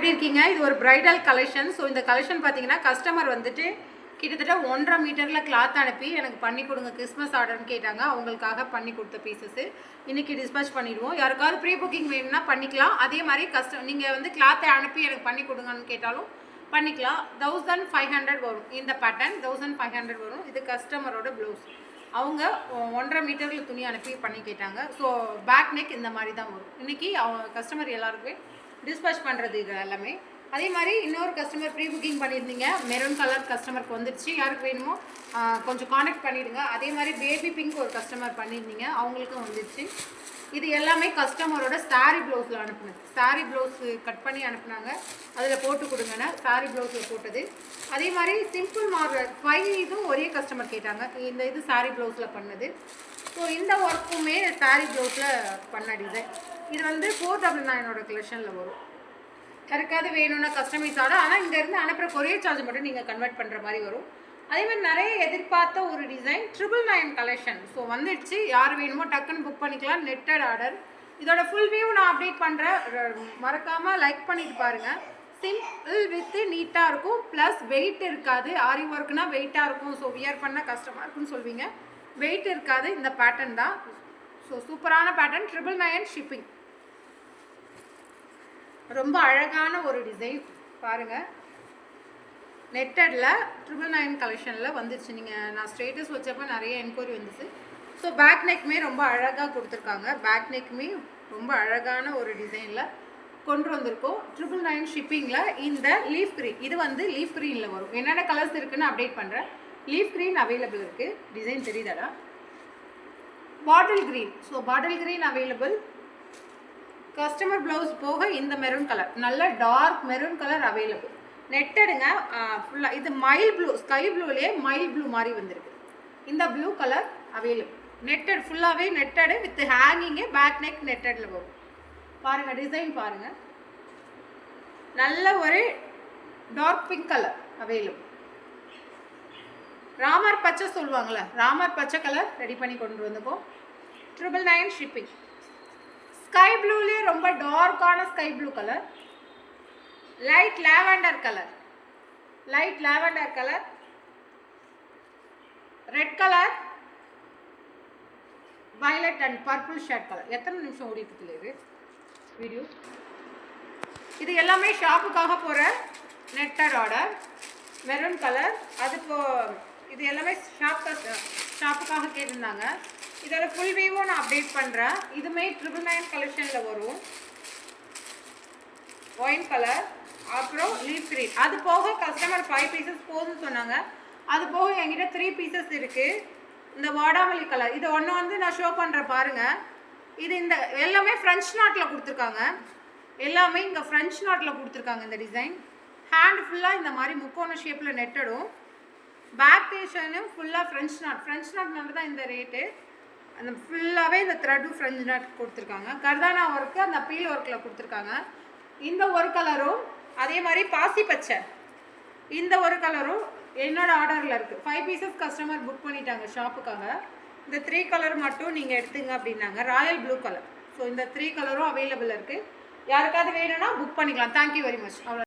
எப்படி இருக்கீங்க? இது ஒரு பிரைடல் கலெக்ஷன். ஸோ இந்த கலெக்ஷன் பார்த்தீங்கன்னா கஸ்டமர் வந்துட்டு கிட்டத்தட்ட 1.5 மீட்டரில் கிளாத் அனுப்பி எனக்கு பண்ணி கொடுங்க கிறிஸ்மஸ் ஆர்டர்னு கேட்டாங்க. அவங்களுக்காக பண்ணி கொடுத்த பீசஸ்ஸு இன்றைக்கி டிஸ்பேச் பண்ணிடுவோம். யாருக்காவது ப்ரீ புக்கிங் வேணும்னா பண்ணிக்கலாம். அதே மாதிரி நீங்கள் வந்து கிளாத்தை அனுப்பி எனக்கு பண்ணி கொடுங்கன்னு கேட்டாலும் பண்ணிக்கலாம். 1500 வரும். இந்த பேட்டர்ன் 1500 வரும். இது கஸ்டமரோட ப்ளவுஸ். அவங்க 1.5 மீட்டரில் துணி அனுப்பி பண்ணி கேட்டாங்க. ஸோ பேக் நெக் இந்த மாதிரி தான் வரும். இன்றைக்கி அவங்க கஸ்டமர் எல்லாருக்குமே டிஸ்பேச் பண்ணுறது இது எல்லாமே. அதே மாதிரி இன்னொரு கஸ்டமர் ப்ரீ புக்கிங் பண்ணியிருந்தீங்க. மெரூன் கலர் கஸ்டமருக்கு வந்துடுச்சு. யாருக்கு வேணுமோ கொஞ்சம் கான்டெக்ட் பண்ணிவிடுங்க. அதே மாதிரி பேபி பிங்க் ஒரு கஸ்டமர் பண்ணியிருந்தீங்க, அவங்களுக்கும் வந்துடுச்சு. இது எல்லாமே கஸ்டமரோட சாரீ ப்ளவுஸில் அனுப்புனது. சாரீ ப்ளவுஸு கட் பண்ணி அனுப்புனாங்க, அதில் போட்டு கொடுங்கன்னு சாரீ ப்ளவுஸில் போட்டது. அதே மாதிரி சிம்பிள் மாடல் 5 இதுவும் ஒரே கஸ்டமர் கேட்டாங்க. இந்த இது சாரீ ப்ளவுஸில் பண்ணது. ஸோ இந்த ஒர்க்குமே சாரீ ப்ளவுஸில் பண்ண டிசைன். இது வந்து 499 கலெக்ஷனில் வரும். யாருக்காவது வேணும்னா கஸ்டமைஸ் ஆர்டர். ஆனால் இங்கேருந்து அனுப்புகிற கொரியர் சார்ஜ் மட்டும் நீங்கள் கன்வெர்ட் பண்ணுற மாதிரி வரும். அதே மாதிரி நிறைய எதிர்பார்த்த ஒரு டிசைன் 999 கலெக்ஷன். ஸோ வந்துடுச்சு. யார் வேணுமோ டக்குன்னு புக் பண்ணிக்கலாம். Netted order. இதோட ஃபுல் வியூ நான் அப்டேட் பண்ணுறேன். மறக்காமல் லைக் பண்ணிட்டு பாருங்கள். சிம்பிள் வித்து நீட்டாக இருக்கும். ப்ளஸ் வெயிட் இருக்காது. ஆரி ஒர்க்னால் வெயிட்டாக இருக்கும். ஸோ வியர் பண்ணால் கஷ்டமாக இருக்குன்னு சொல்வீங்க. வெயிட் இருக்காது. இந்த பேட்டர்ன் தான். ஸோ சூப்பரான பேட்டர்ன். 999 ஷிப்பிங். ரொம்ப அழகான ஒரு டிசைன் பாருங்கள். நெட்டடில் 999 கலெக்ஷனில் வந்துருச்சு. நான் ஸ்டேட்டஸ் வச்சப்போ நிறைய என்கொயரி வந்துச்சு. ஸோ பேக் நெக்குமே ரொம்ப அழகாக கொடுத்துருக்காங்க. பேக் நெக்குமே ரொம்ப அழகான ஒரு டிசைனில் கொண்டு வந்திருக்கோம். 999 ஷிப்பிங்கில். இந்த லீஃப் க்ரீன், இது வந்து லீஃப் க்ரீனில் வரும். என்னென்ன கலர்ஸ் இருக்குதுன்னு அப்டேட் பண்ணுறேன். லீஃப் க்ரீன் அவைலபிள் இருக்குது. டிசைன் தெரியுதாடா? Bottle green. So bottle green available. Customer blouse போக இந்த மெரூன் கலர், நல்ல டார்க் மெரூன் கலர் அவைலபிள். நெட்டடுங்க ஃபுல்லாக. இது மைல் ப்ளூ, ஸ்கை ப்ளூலேயே மைல் ப்ளூ மாதிரி வந்திருக்கு. இந்த ப்ளூ கலர் அவைலபிள். நெட்டட் ஃபுல்லாகவே netted with hanging. Back neck நெட்டடில் வரும். பாருங்கள் டிசைன் பாருங்கள். நல்ல ஒரு dark pink colour available. Ramar பச்சை சொல்லுவாங்களே, ராமர் பச்சை கலர் ரெடி பண்ணி கொண்டு வந்துப்போம். 999 ஷிப்பிங். ஸ்கை ப்ளூலேயே ரொம்ப டார்க்கான sky blue colour. Light lavender colour, light lavender colour, red colour, violet and purple shirt colour. எத்தனை நிமிஷம் ஓடிட்டு இது வீடியோ? இது எல்லாமே ஷாப்புக்காக போகிற நெட்டட் ஆர்டர். Maroon colour. இது எல்லாமே ஷாப்புக்காக கேட்டிருந்தாங்க. இதோட ஃபுல் வியூவும் நான் அப்டேட் பண்ணுறேன். இதுமே 999 கலெக்ஷனில் வரும். ஒயின் கலர், அப்புறம் லீஃப் க்ரீன். அது போக கஸ்டமர் 5 பீசஸ் போதும்னு சொன்னாங்க. அது போக என்கிட்ட 3 பீசஸ் இருக்குது. இந்த வாடாமல்லி கலர், இது ஒன்று வந்து நான் ஷோ பண்ணுறேன் பாருங்கள். இது இந்த எல்லாமே ஃப்ரெஞ்ச் நாட்டில் கொடுத்துருக்காங்க. எல்லாமே இங்கே ஃப்ரெஞ்ச் நாட்டில் கொடுத்துருக்காங்க. இந்த டிசைன் ஹேண்ட் ஃபுல்லாக இந்த மாதிரி முக்கோண ஷேப்பில் நெட்டடும். பேக் பேஷனும் ஃபுல்லாக ஃப்ரெஞ்ச் நாட். ஃப்ரெஞ்ச் நாட்னால தான் இந்த ரேட்டு. அந்த ஃபுல்லாகவே இந்த த்ரெட்டும் ஃப்ரெஞ்ச் நாட் கொடுத்துருக்காங்க. கர்தானா ஒர்க்கு அந்த பீல் ஒர்க்கில் கொடுத்துருக்காங்க. இந்த ஒரு கலரும் அதே மாதிரி பாசி பச்சை, இந்த ஒரு கலரும் என்னோடய ஆர்டரில் இருக்குது. 5 பீசஸ் கஸ்டமர் புக் பண்ணிட்டாங்க ஷாப்புக்காக. இந்த 3 கலர் மட்டும் நீங்கள் எடுத்துங்க அப்படின்னாங்க. Royal blue colour. ஸோ இந்த 3 கலரும் அவைலபிள் இருக்குது. யாருக்காவது வேணும்னா புக் பண்ணிக்கலாம். Thank you very much. அவ்வளோ.